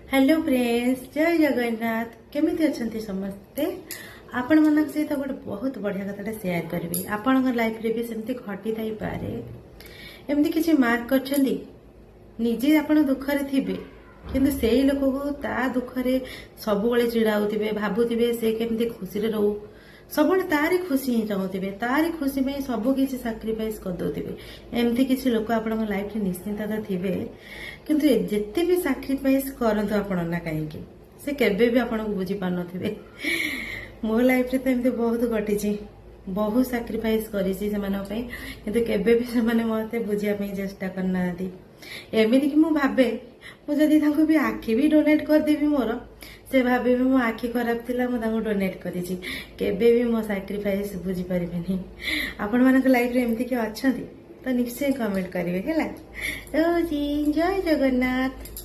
Hello friends, जय जगन्नाथ। केमिति अछंती समस्ते? आपण मनक सहित गोटे बहुत बढ़िया कथा शेयर करी। आपण लाइफ रे भी सेमती घटी थाई पारे। एमती किसी मार्क करछंती निजे आपण दुखरे थिबे किंतु सेई लोक को ता दुखरे सबुबळे चिड़ाउथिबे, भाबुथिबे से केमती खुशी रे रहू, सबुबळे तारी खुशी ही चाहूथिबे, तारी खुशी में सब किसी सैक्रिफाइस कर दोथिबे। एमती किसी लोक आपण लाइफ रे निश्चिंतता थिबे किंतु जेते भी सैक्रिफाइस करंतु आपण ना कहीं से केबे भी आपण को बुझी पार नथिबे। मो लाइफ रे तो एमती बहुत घटी, बहुत सैक्रिफाइस करी किंतु केबे भी से माने मते बुझिया पे चेष्टा करना। एमती कि मु भाबे मुझे भी आखि भी डोनेट कर देबी मोर से भाबे भी मो आखि खराब थिला मु तांको डोनेट करिछि, केबे भी मो सैक्रिफाइस बुझी परिबेनी। आपण मानक लाइफ रे एमती कि अछंती तो निश्चय कमेंट करिवे हैला। जय जगन्नाथ।